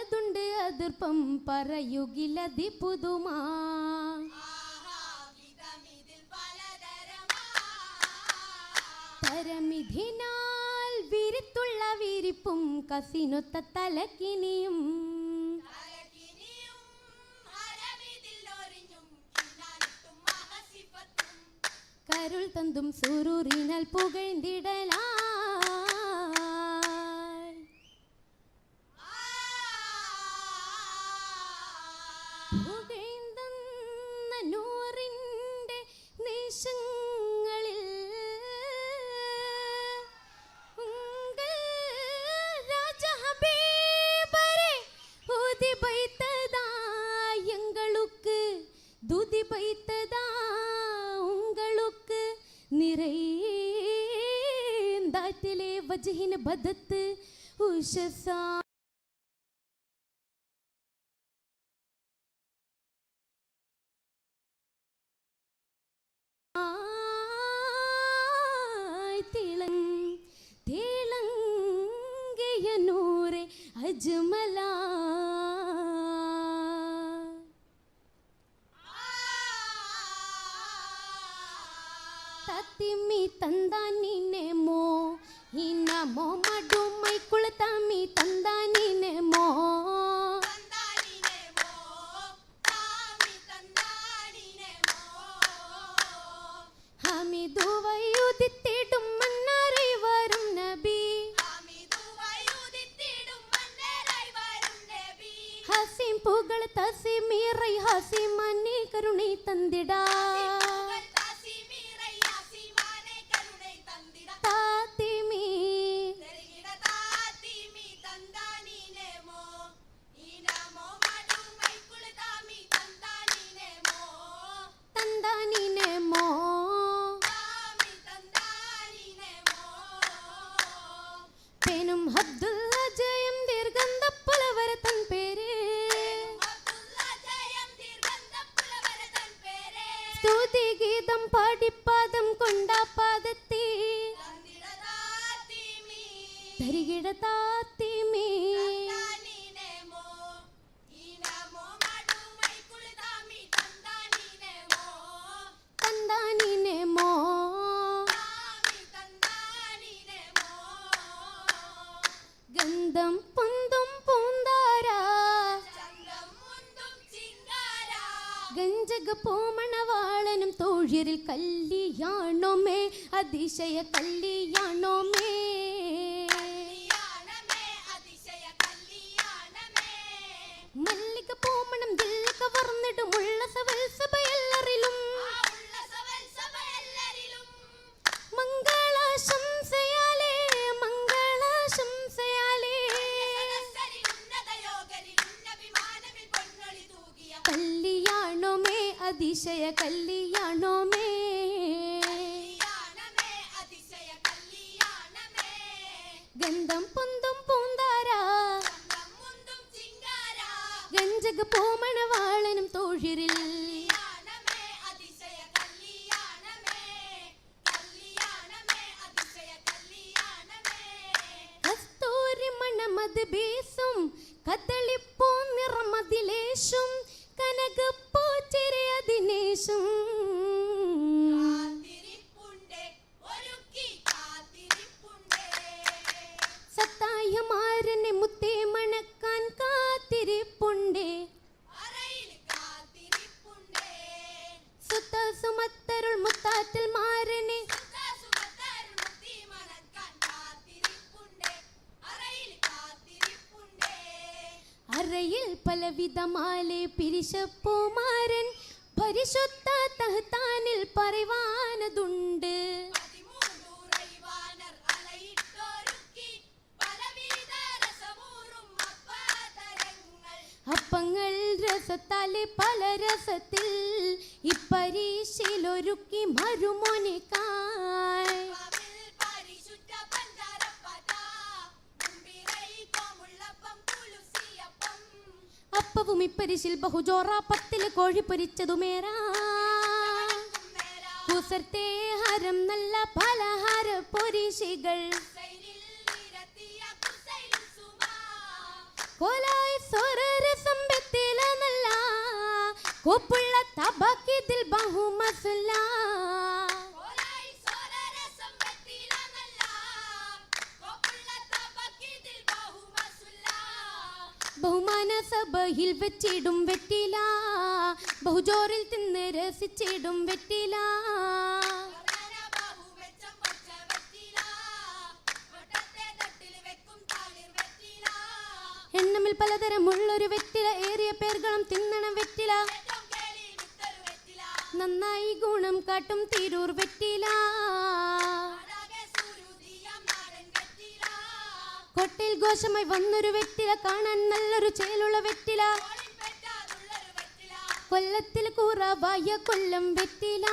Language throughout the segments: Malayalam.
പലതുണ്ട് അതിർപ്പം പറയുകിലതി പുതുമാ തരമിതിനാൽ വിരിത്തുള്ള വിരിപ്പും കസിനൊത്ത തലക്കിനിയും കരുൾ തന്തും സുരൂറിനാൽ പുകഴ്ന്നിടലാ നൂറിൻ്റെ നിശങ്ങളിൽ രാജ ഹബീബരെ ഊതി ബൈത്തദാ എங்களுக்கு ദുതി ബൈത്തദാ உங்களுக்கு നിറൈന്താറ്റിലെ വജ്ഹിന് ബദത്ത് ഉഷസാ അജ്മലാ തത്തിമി തന്താനിനെ മോ ഇനമോ മടുമൈ കുളതമി തന്താനിനെ മോ ഹമിദുവയുദിത്തിടും മന്നറി വരും നബി ഹസിം പുകൾ തസിമീറൈ ഹസിമാനെ കരുണை തന്നിടാ താത്തിമീ തന്താനിനെ മോ പെനും അബ്ദുള്ള ജയം ദീർഘന്ത പുലവര തൻ പേര് സ്തുതി ഗീതം പാടിപ്പാദം കൊണ്ടാ പാദത്തി തരികിട താത്തിമീ തന്താനിനെ മോ ഗന്ധം പൊന്തും പൂന്താരാ ഗഞ്ചക പൂമണവാളനും തോഴിയരിൽ കല്യാണമേ അതിശയ കല്യാണമേ മല്ലിക പൂമണം ദിൽ കവർന്നിടും ഉള്ളസവൽ സഭയെല്ലറിലും മംഗളാശംസയാലേ മംഗളാശംസയാലേ കല്യാണമേ അതിശയ കല്യാണമേ ഗന്ധം പൊന്തും പൂന്താരാ ഗഞ്ചക പൂമണവാളനും തോഴിരിൽ കസ്തൂരി മണമത് ബീസും കദളിപ്പൂ നിറമതിലേശും കനകപ്പൂ ചെറിയതിനേശും സത്തായമാരനെ മുത്തേ മണക്കാൻ കാത്തിരിപ്പുണ്ടേ സുത്ത സുമത്തരുൾ മുത്താത്തിൽ മാരനെ അറയിൽ പലവിധമാലെ പിരിശപ്പൂമാരൻ പരിശുദ്ധ തഹ്താനിൽ പറയുവാനതുണ്ട് അപ്പങ്ങൾ രസത്താലെ പല രസത്തിൽ ഇപ്പരീശിലൊരുക്കി മരുമോനിക്കായ് അപ്പവും ഇപ്പരിശിൽ ബഹുജോറ പത്തില് കോഴി പൊരിച്ചതുമേരാ കുസർത്തേ ഹരം നല്ല പലഹാര പൊരിശികൾ കോലായി സ്വരരസം വെറ്റില നല്ല കോപ്പുള്ള തബക്കിതിൽ ബഹുമസുല്ല ബഹുമാന സഭയിൽ വെച്ചിടും വെറ്റില ബഹുജോറിൽ തിന്ന് രസിച്ചിടും വെറ്റില എണ്ണമിൽ പലതരമുള്ളൊരു വെറ്റില ഏറിയ പേർകളും തിന്നണം വെറ്റില നന്നായി ഗുണം കാട്ടും തിരൂർ വെറ്റില കോട്ടയിൽ ഘോഷമായി വന്നൊരു വെറ്റില കാണാൻ നല്ലൊരു ചേലുള്ള വെറ്റില കൊല്ലത്തിൽ കുറവായ കൊല്ലം വെറ്റില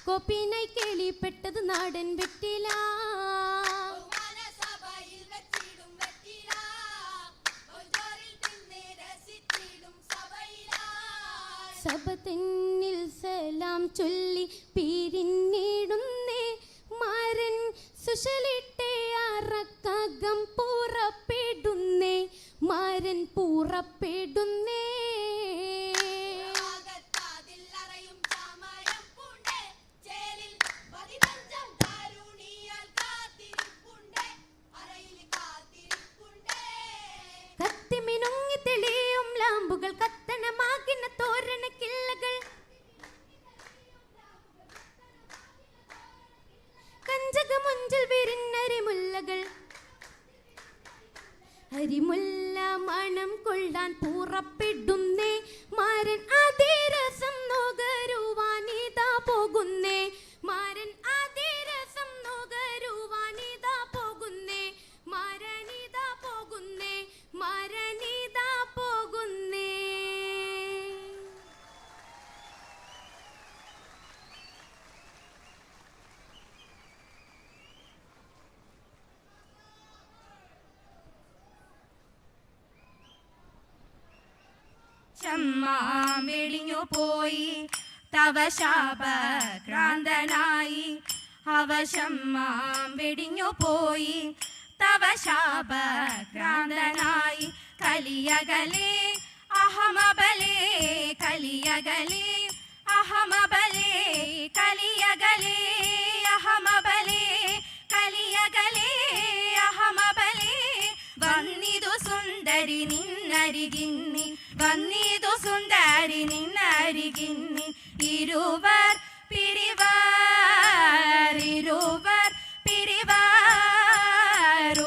കോപ്പിനായി കേളിപ്പെട്ടത് നാടൻ വെറ്റില സഭ തെന്നിൽ സലാം ചൊല്ലി പിരിഞ്ഞിടുന്നേ മാരൻ സുശലിട്ടെ അറക്കകം പുറപ്പെടുന്നേ മാരൻ പുറപ്പെടുന്നേ കത്തിമിനുങ്ങി തെളിയും ലാമ്പുകൾ കത്തണമാകിന തോരണ കിള്ളകൾ കഞ്ചകമുഞ്ചിൽ വിരിഞ്ഞരിമുല്ലകൾ അരിമുല്ല മണം കൊള്ളാൻ പുറപ്പെടുന്നേ മാരൻ അതിരസം നുകരുവാനിതാ പോകുന്നേ മാരൻ അതിരസം നുകരുവാനിതാ പോകുന്നേ മാരനിതാ പോകുന്നേ മാരനിതാ പോകുന്നേ. വെടിഞ്ഞു പോയി തവ ശാപക്രാന്തനായി അവശമ്മാം വെടിഞ്ഞു പോയി തവ ശാപക്രാന്തനായി കലിയകലേ അഹമബലേ കലിയകലേ അഹമബലേ കലിയകലേ അഹമബലേ കലിയകലേ അഹമബലേ വന്നിതു സുന്ദരി നിന്നരികിന്നി വന്നിതു സുന്ദരി നിന്നരികിന്നി ഇരുവർ പിരിവാർ ഇരുവർ പിരിവാർ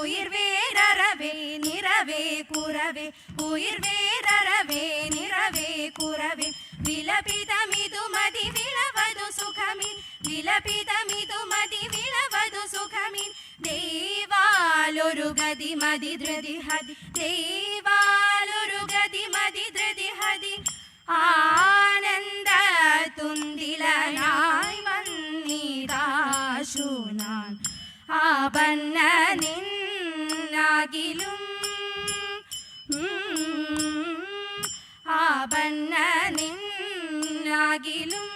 ഉയിർവേരറവേ നിറവേ കുറവേ ഉയിർവേരറവേ നിറവേ കുറവേ വിലപിതമിതു മതി വിളവതു സുഖമിൻ വിലപിതമിതു മതി വിളവതു സുഖമിൻ ദൈവാലൊരു ഗതി മതി ധൃതി ഹതി ദൈവാലൊരു ഗതി മതി ധൃതി ഹതി ആനന്ദ തുന്തിലനായി വന്നിതാശു ഞാൻ ആപന്ന നിന്നാകിലും ആപന്ന നിന്നാകിലും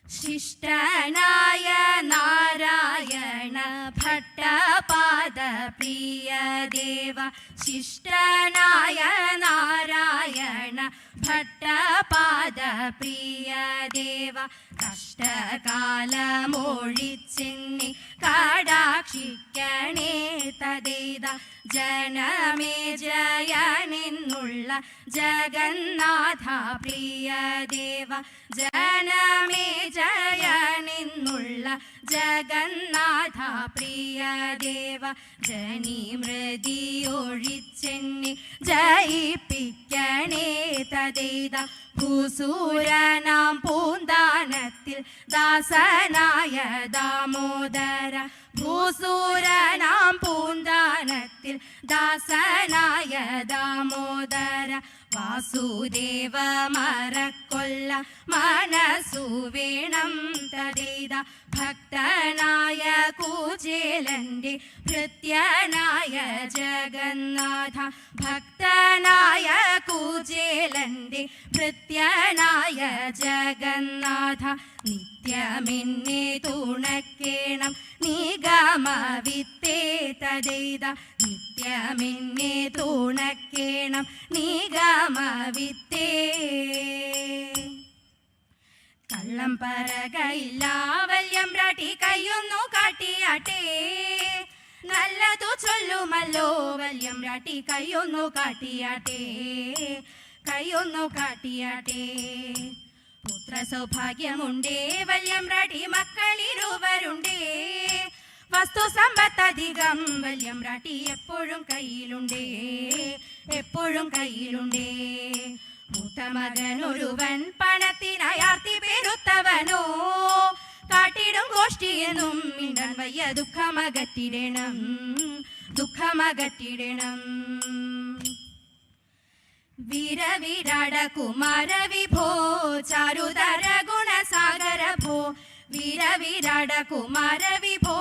ശിഷ്ടനായ നാരായണ ഭട്ടപാദ പ്രിയ ദേവ ശിഷ്ടനായ നാരായണ ഭട്ടപാദ പ്രിയ ദേവ കഷ്ടകാലമൊഴിച്ചെന്നി കടാക്ഷിക്കണേ തദേത ജനമേ ജയനെന്നുള്ള ജഗന്നാഥ പ്രിയ ദേവ ജനമേ ജയനെന്നുള്ള ജഗന്നാഥ പ്രിയ ദേവ ജനി മൃതിയൊഴിച്ചെന്നി ജയിപ്പിക്കണേ തദേത ഭൂസൂരനാം പൂന്താനത്തിൽ ദാസനായ ദാമോദര ഭൂസൂരനാം പൂന്താനത്തിൽ ദാസനായ ദാമോദര വാസുദേവ മറക്കൊൽ ചൊല്ല മനസ്സു വേണം തദേത ഭക്തനായ കുചേലന്റെ ഭൃത്യനായ ജഗന്നാഥ ഭക്തനായ കുചേലന്റെ ഭൃത്യനായ ജഗന്നാഥ നിത്യമെന്നെ തുണക്കേണം നിഗമവിത്തേ തദേത നിത്യമെന്നെ തുണക്കേണം നിഗമവിത്തേ കള്ളം പറകയില്ല വല്യമ്പ്രാട്ടി കയ്യൊന്നു കാട്ടിയാട്ടെ നല്ലതു ചൊല്ലുമല്ലോ വല്യമ്പ്രാട്ടി കയ്യൊന്നു കാട്ടിയാട്ടെ കയ്യൊന്നു കാട്ടിയാട്ടെ പുത്ര സൗഭാഗ്യമുണ്ടേ വല്യമ്പ്രാട്ടി മക്കളിരുവരുണ്ടേ വസ്തു സമ്പത്തധികം വല്യമ്പ്രാട്ടി എപ്പോഴും കയ്യിലുണ്ടേ എപ്പോഴും കയ്യിലുണ്ടേ മൂത്ത മകനൊരുവൻ പണത്തിനായാർത്തി പെരുത്തവനോ കാട്ടിടും ഗോഷ്ഠിയെന്നും മിണ്ടാൻ വയ്യ ദുഃഖമകറ്റിടണം ദുഃഖമകറ്റിടണം വീരവിരാട കുമാര വിഭോ ചാരുതര ഗുണസാഗര ഭോ വീരവിരാട കുമാര വിഭോ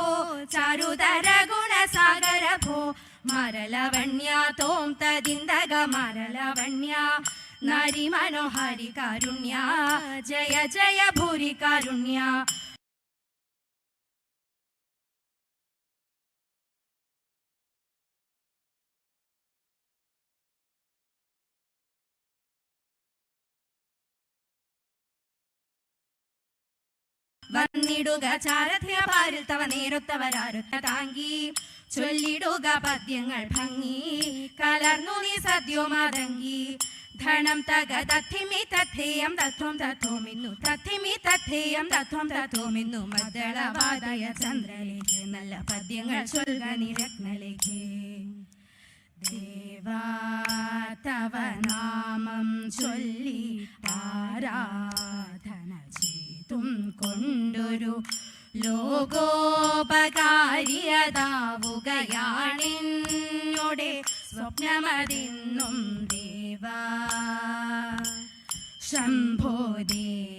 ചാരുതര ഗുണസാഗര ഭോ മരലവണ്യ തോം തദിന്ദക മരലവണ്യ നാരി മനോഹരി കാരുണ്യ ജയ ജയ ഭൂരി കാരുണ്യ വന്നിടുക ചാരഥ്യ പാരിൽ തവ നേരൊത്തവരാരുത്ത താങ്കി ചൊല്ലിടുക പദ്യങ്ങൾ ഭംഗി കലർന്നു നീ സദ്യോമാതങ്കി ധനം തക തഥിമി തഥേയം തത്വം തത്വമിന്നു തഥിമി തഥേയം തത്വം തത്വമിന്നു മദ്ദളവാദയ ചന്ദ്രലേഖ നല്ല പദ്യങ്ങൾ ചൊൽക നിരത്നലേഖേ ദേവാ തവ നാമം ചൊല്ലി ആരാധന ചെയ്തും കൊണ്ടൊരു ലോകോപകാരിയതാവുകയാണെന്നോടെ സ്വപ്നമതിന്നും ദേവാ ശംഭോ ദേവ